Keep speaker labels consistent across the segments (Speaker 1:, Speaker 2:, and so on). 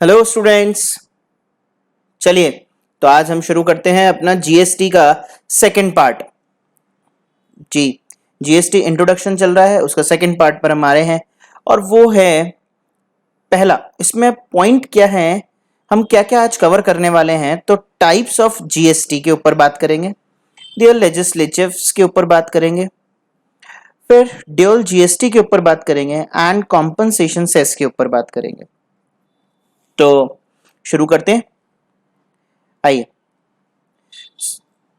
Speaker 1: Hello students. चलिए, तो आज हम शुरू करते हैं अपना जीएसटी का सेकंड पार्ट। जी, जीएसटी इंट्रोडक्शन चल रहा है, उसका सेकंड पार्ट पर हम आ रहे हैं और वो है पहला। इसमें पॉइंट क्या है, हम क्या क्या आज कवर करने वाले हैं। तो टाइप्स ऑफ जीएसटी के ऊपर बात करेंगे, ड्यूअल लेजिस्लेटिव्स के ऊपर बात करेंगे, फिर ड्यूअल जीएसटी के ऊपर बात करेंगे एंड कॉम्पनसेशन सेस के ऊपर बात करेंगे। तो शुरू करते हैं, आइए।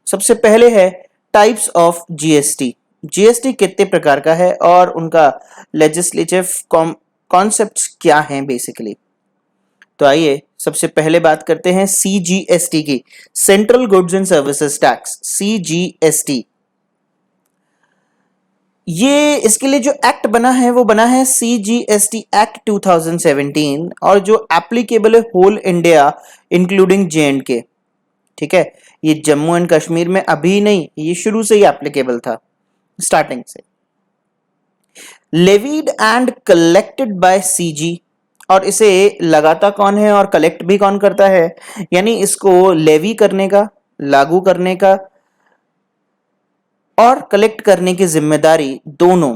Speaker 1: सबसे पहले है टाइप्स ऑफ जीएसटी। जीएसटी कितने प्रकार का है और उनका लेजिस्लेटिव कॉन्सेप्ट्स क्या हैं बेसिकली। तो आइए सबसे पहले बात करते हैं सीजीएसटी की, central goods and services tax, CGST. ये इसके लिए जो एक्ट बना है वो बना है सीजीएसटी एक्ट 2017 और जो एप्लीकेबल है होल इंडिया इंक्लूडिंग जेएंडके। ठीक है, ये जम्मू एंड कश्मीर में अभी नहीं, ये शुरू से ही एप्लीकेबल था, स्टार्टिंग से। Levied and collected by CG, और इसे लगाता कौन है और कलेक्ट भी कौन करता है, यानी इसको लेवी करने का, लागू करने का और कलेक्ट करने की जिम्मेदारी दोनों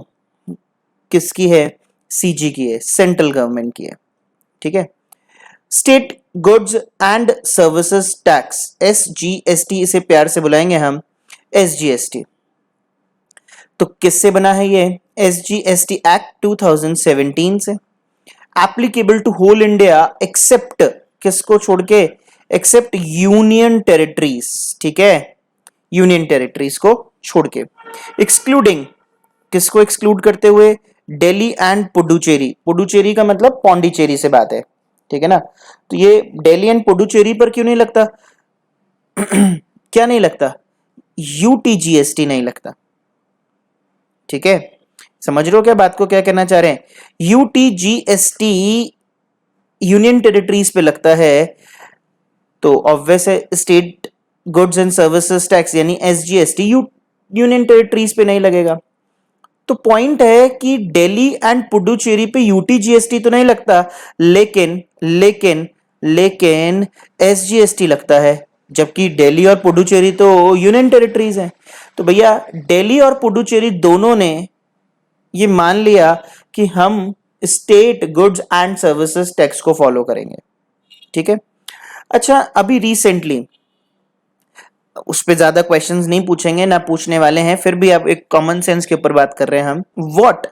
Speaker 1: किसकी है? सीजी की है, सेंट्रल गवर्नमेंट की है। ठीक है। State goods and services tax, SGST इसे प्यार से बुलाएंगे हम एसजीएसटी। तो किससे बना है ये? एसजीएसटी एक्ट 2017 से। Applicable to whole India except, किसको छोड़ के? Except union territories. ठीक है, यूनियन टेरिटरीज को छोड़ के। एक्सक्लूडिंग, किसको एक्सक्लूड करते हुए? दिल्ली एंड पुडुचेरी। पुडुचेरी का मतलब पौंडीचेरी से बात है, ठीक है ना। तो ये दिल्ली एंड पुडुचेरी पर क्यों नहीं लगता? क्या नहीं लगता? यूटीजीएसटी नहीं लगता। ठीक है, समझ रहे हो क्या बात को, क्या कहना चाह रहे हैं? यूटीजीएसटी यूनियन टेरिटरीज पे लगता है, तो ऑब्वियस है state goods and services tax यानी एसजीएसटी यूनियन टेरिटरीज पे नहीं लगेगा। तो पॉइंट है कि दिल्ली एंड पुडुचेरी पे यूटीजीएसटी तो नहीं लगता, लेकिन लेकिन लेकिन एसजीएसटी लगता है, जबकि दिल्ली और पुडुचेरी तो यूनियन टेरिटरीज हैं। तो भैया दिल्ली और पुडुचेरी दोनों ने ये मान लिया कि हम state goods and services tax को फॉलो करेंगे। ठीक है। अच्छा, अभी रिसेंटली उस पर ज्यादा क्वेश्चंस नहीं पूछेंगे ना पूछने वाले हैं, फिर भी अब एक कॉमन सेंस के ऊपर बात कर रहे हैं हम। What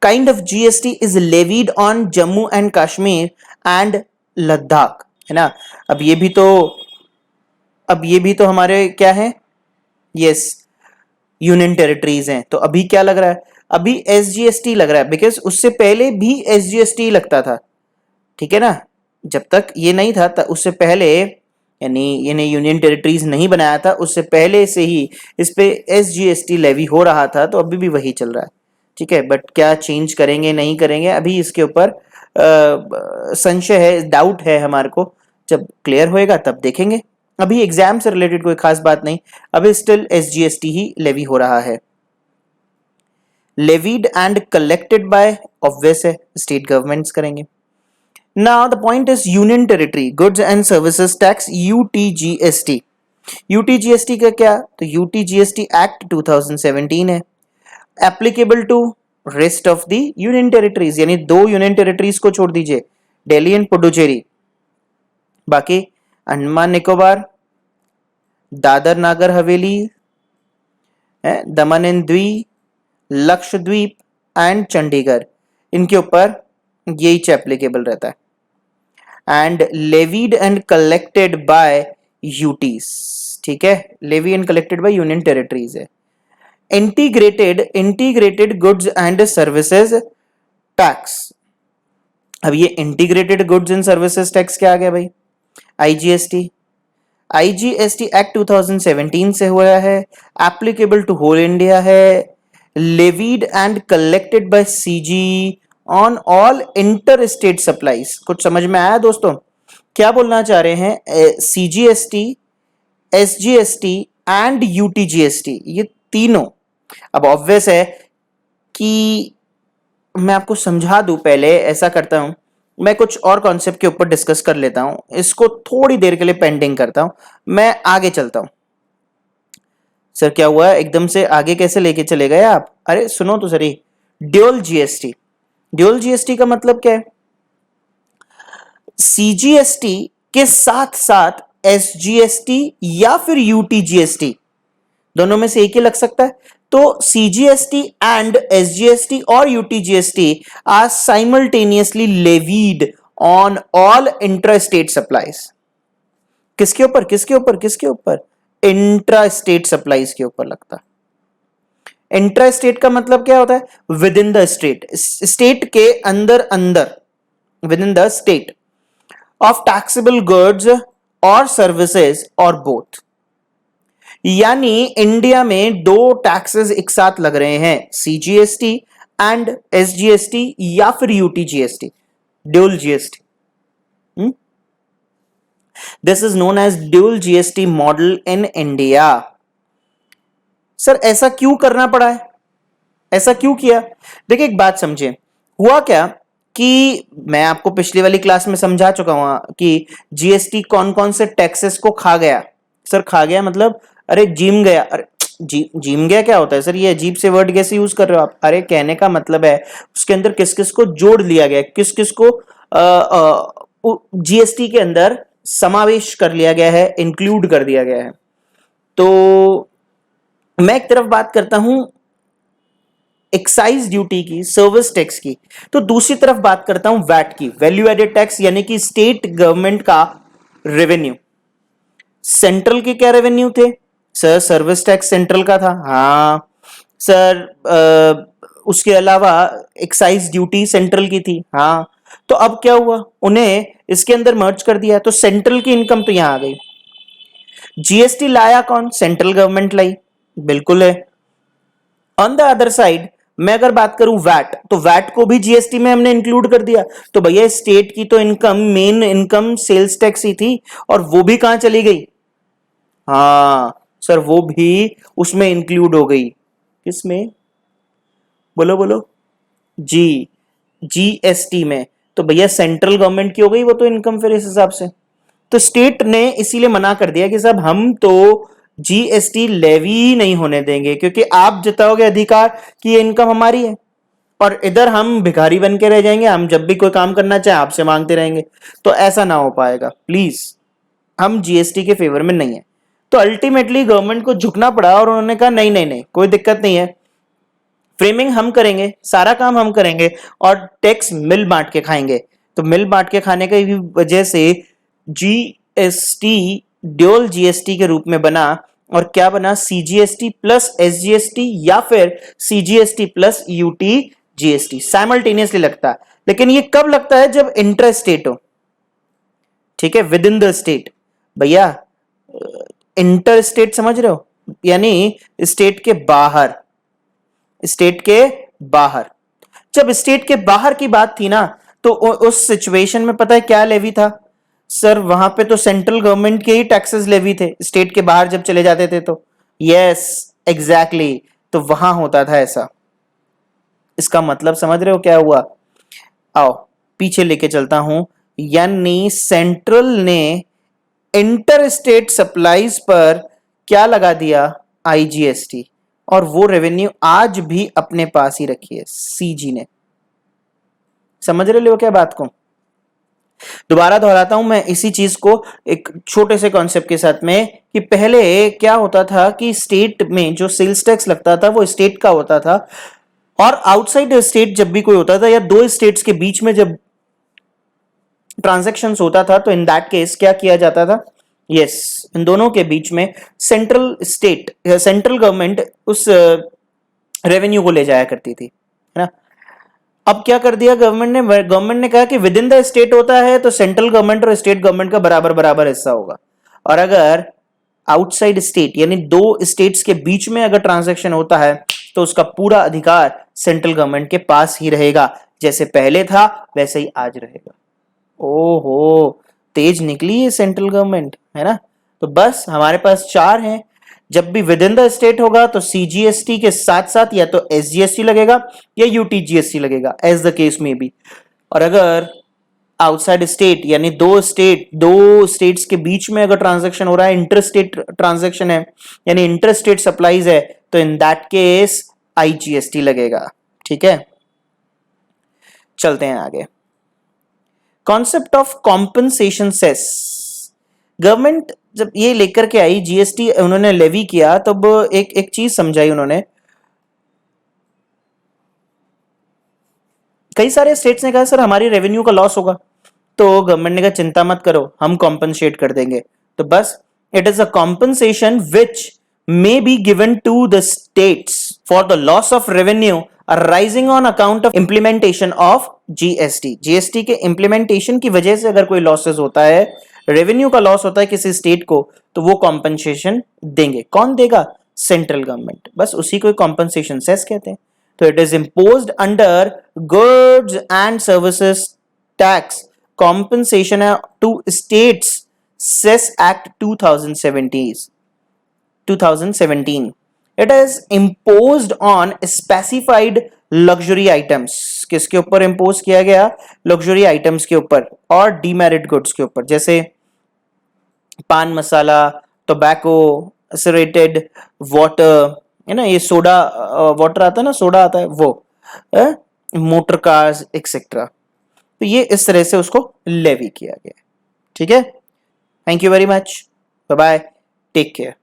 Speaker 1: kind of GST is levied on Jammu and Kashmir and Ladakh, है ना। अब ये भी तो हमारे क्या है? यस, यूनियन टेरिटरीज हैं। तो अभी क्या लग रहा है? अभी एसजीएसटी लग रहा है, बिकॉज उससे पहले भी एसजीएसटी लगता था। ठीक है ना, जब तक ये नहीं था उससे पहले, यानी ये यूनियन टेरिटरीज नहीं बनाया था, उससे पहले से ही इस पे एसजीएसटी लेवी हो रहा था, तो अभी भी वही चल रहा है। ठीक है, बट क्या चेंज करेंगे नहीं करेंगे अभी इसके ऊपर संशय है, डाउट है हमारे को। जब क्लियर होएगा तब देखेंगे। अभी एग्जाम से रिलेटेड कोई खास बात नहीं, अभी स्टिल एसजीएसटी ही लेवी हो रहा है। Levied and collected bye, obvious है स्टेट गवर्नमेंट्स करेंगे। Now the point is Union Territory Goods and Services Tax, UTGST। UTGST का क्या? तो UTGST Act 2017 है, applicable to rest of the Union Territories, यानी दो यूनियन टेरिटरीज को छोड़ दीजिए, दिल्ली एंड पुडुचेरी। बाकी अंडमान निकोबार, दादर नागर हवेली, दमन एंड द्वीप, लक्षद्वीप एंड चंडीगढ़, इनके ऊपर यही एप्लीकेबल रहता है। And levied and collected by UTs. ठीक है, levy and collected by union territories है। Integrated goods and services tax. अब ये integrated goods and services tax क्या आ गया भाई? आईजीएसटी। आईजीएसटी एक्ट 2017 से हुआ है, एप्लीकेबल टू होल इंडिया है, levied and collected by CG on all inter state supplies. कुछ समझ में आया दोस्तों? क्या बोलना चाह रहे हैं? सीजीएसटी, एसजीएसटी एंड यूटीजीएसटी, ये तीनों। अब ऑब्वियस है कि मैं आपको समझा दूं, पहले ऐसा करता हूं मैं कुछ और कॉन्सेप्ट के ऊपर डिस्कस कर लेता हूं, इसको थोड़ी देर के लिए पेंडिंग करता हूं, मैं आगे चलता हूं। सर क्या हुआ, एकदम से आगे कैसे लेके चले गए आप? अरे सुनो तो सही। ड्यूल जीएसटी, ड्यूल जीएसटी का मतलब क्या है? सीजीएसटी के साथ साथ एसजीएसटी या फिर यूटीजीएसटी, दोनों में से एक ही लग सकता है। तो सीजीएसटी एंड एसजीएसटी और UTGST are simultaneously levied on all intra state supplies. किसके ऊपर, किसके ऊपर, किसके ऊपर? इंट्रा स्टेट सप्लाईज के ऊपर लगता है। इंट्रा स्टेट का मतलब क्या होता है? With in the state, state के अंदर अंदर, with in the state of taxable goods और सर्विसेज और बोथ। यानी इंडिया में दो टैक्सेस एक साथ लग रहे हैं, सीजीएसटी एंड एसजीएसटी या फिर UTGST, dual GST. This is known as dual GST model in India. Sir ऐसा क्यों करना पड़ा है, ऐसा क्यों किया? देखिए एक बात समझे, हुआ क्या कि मैं आपको पिछली वाली क्लास में समझा चुका हूं कि जीएसटी कौन कौन से टैक्सेस को खा गया। सर खा गया मतलब, अरे जिम गया। अरे जिम गया क्या होता है सर? ये अजीब से वर्ड कैसे यूज कर रहे हो आप? अरे कहने का मतलब है उसके अंदर किस किस को जोड़ लिया गया, किस किस को जीएसटी के अंदर समावेश कर लिया गया है, इंक्लूड कर दिया गया है। तो मैं एक तरफ बात करता हूं एक्साइज ड्यूटी की, सर्विस टैक्स की, तो दूसरी तरफ बात करता हूं वैट की, वैल्यू एडेड टैक्स, यानी कि स्टेट गवर्नमेंट का रेवेन्यू। सेंट्रल के क्या रेवेन्यू थे? सर सर्विस टैक्स सेंट्रल का था, हाँ सर। उसके अलावा एक्साइज ड्यूटी सेंट्रल की थी, हाँ। तो अब क्या हुआ, उन्हें इसके अंदर मर्ज कर दिया, तो सेंट्रल की इनकम तो यहां आ गई। जीएसटी लाया कौन? सेंट्रल गवर्नमेंट लाई, बिल्कुल है। ऑन द अदर साइड मैं अगर बात करूं वैट, तो वैट को भी जीएसटी में हमने इंक्लूड कर दिया। तो भैया स्टेट की तो income, main income sales tax ही थी, और वो भी कहां चली गई? हाँ सर वो भी उसमें इंक्लूड हो गई। किसमें? बोलो बोलो। जी, जीएसटी में। तो भैया सेंट्रल गवर्नमेंट की हो गई वो तो इनकम फिर इस हिसाब से। तो स्टेट ने इसीलिए मना कर दिया कि साहब हम तो जीएसटी लेवी नहीं होने देंगे, क्योंकि आप जताओगे अधिकार कि ये इनकम हमारी है, और इधर हम भिखारी बन के रह जाएंगे, हम जब भी कोई काम करना चाहे आपसे मांगते रहेंगे। तो ऐसा ना हो पाएगा, प्लीज, हम जीएसटी के फेवर में नहीं है। तो अल्टीमेटली गवर्नमेंट को झुकना पड़ा, और उन्होंने कहा नहीं नहीं नहीं, कोई दिक्कत नहीं है, फ्रेमिंग हम करेंगे, सारा काम हम करेंगे, और टैक्स मिल बांट के खाएंगे। तो मिल बांट के खाने की वजह से जीएसटी ड्यूल जीएसटी के रूप में बना, और क्या बना? सीजीएसटी प्लस एसजीएसटी या फिर CGST plus UT GST simultaneously लगता है। लेकिन ये कब लगता है? जब इंटर स्टेट हो, ठीक है, विद इन द स्टेट। भैया इंटर स्टेट समझ रहे हो, यानी स्टेट के बाहर, स्टेट के बाहर। जब स्टेट के बाहर की बात थी ना, तो उस सिचुएशन में पता है क्या लेवी था? सर वहां पे तो सेंट्रल गवर्नमेंट के ही टैक्सेस लेवी थे, स्टेट के बाहर जब चले जाते थे तो। यस एग्जैक्टली, तो वहां होता था ऐसा। इसका मतलब समझ रहे हो क्या हुआ? आओ पीछे लेके चलता हूं। यानी सेंट्रल ने इंटर स्टेट सप्लाईज पर क्या लगा दिया? आईजीएसटी, और वो रेवेन्यू आज भी अपने पास ही रखी है सीजी ने। समझ रहे हो क्या बात को? दोबारा दोहराता हूं मैं इसी चीज को एक छोटे से कॉन्सेप्ट के साथ में, कि पहले क्या होता था कि स्टेट में जो सेल्स टैक्स लगता था वो स्टेट का होता था, और आउटसाइड स्टेट जब भी कोई होता था, या दो स्टेट्स के बीच में जब ट्रांजैक्शंस होता था, तो इन दैट केस क्या किया जाता था? यस, इन दोनों के बीच में सेंट्रल स्टेट, सेंट्रल गवर्नमेंट उस रेवेन्यू को ले जाया करती थी, है ना। अब क्या कर दिया गवर्नमेंट ने कहा कि विद इन द स्टेट होता है तो सेंट्रल गवर्नमेंट और स्टेट गवर्नमेंट का बराबर बराबर हिस्सा होगा, और अगर आउटसाइड स्टेट यानी दो स्टेट्स के बीच में अगर ट्रांजैक्शन होता है तो उसका पूरा अधिकार सेंट्रल गवर्नमेंट के पास ही रहेगा, जैसे पहले था वैसे ही आज रहेगा। ओहो, तेज निकली है सेंट्रल गवर्नमेंट, है ना। तो बस हमारे पास चार हैं। जब भी विद इन द स्टेट होगा तो सीजीएसटी के साथ साथ या तो एसजीएसटी लगेगा या यूटीजीएसटी लगेगा, एज द केस में भी। और अगर आउटसाइड स्टेट यानी दो स्टेट्स के बीच में अगर ट्रांजैक्शन हो रहा है, इंटर स्टेट ट्रांजैक्शन है यानी इंटर स्टेट सप्लाईज है, तो इन दैट केस आईजीएसटी लगेगा। ठीक है, चलते हैं आगे। Concept of compensation cess. Government जब ये लेकर के आई जीएसटी, उन्होंने लेवी किया, तब एक एक चीज समझाई उन्होंने। कई सारे स्टेट्स ने कहा सर हमारी रेवेन्यू का लॉस होगा, तो गवर्नमेंट ने कहा चिंता मत करो, हम कॉम्पनसेट कर देंगे। तो बस it is a compensation which may be given to the states for the loss of revenue arising on account of implementation of GST। GST के इंप्लीमेंटेशन की वजह से अगर कोई लॉसेस होता है, रेवेन्यू का लॉस होता है किसी स्टेट को, तो वो कॉम्पनसेशन देंगे। कौन देगा? Central government. बस उसी को कॉम्पनसेशन सेस कहते हैं। तो it is imposed under goods and services tax compensation to states cess act 2017। It is imposed on specified luxury items। किसके ऊपर इम्पोज किया गया? लग्जरी आइटम्स के ऊपर और डीमेरिट गुड्स के ऊपर, जैसे पान मसाला, टोबैको, एसरेटेड वाटर, है ना, ये सोडा वाटर आता है ना, सोडा आता है वो, मोटर कार्स एक्सेट्रा। तो ये इस तरह से उसको लेवी किया गया। ठीक है, thank you very much, bye bye, take care.